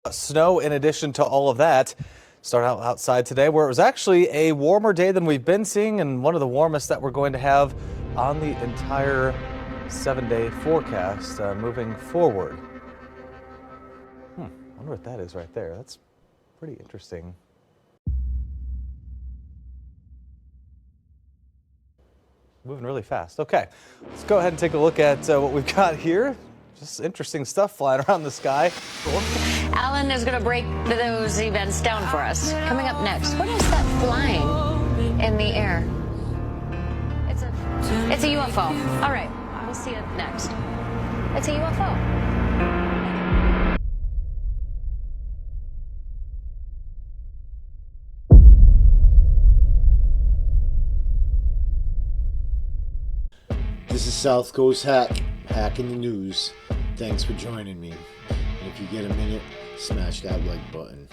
Snow in addition to all of that. Start out outside today where it was actually a warmer day than we've been seeing and one of the warmest that we're going to have on the entire 7-day forecast moving forward. I wonder what that is right there. That's pretty interesting. Moving really fast. Okay, let's go ahead and take a look at what we've got here. Just interesting stuff flying around the sky. Alan is going to break those events down for us. Coming up next, what is that flying in the air? It's a UFO. All right, we'll see it next. It's a UFO. This is South Coast Hack, hacking the news. Thanks for joining me. And if you get a minute, smash that like button.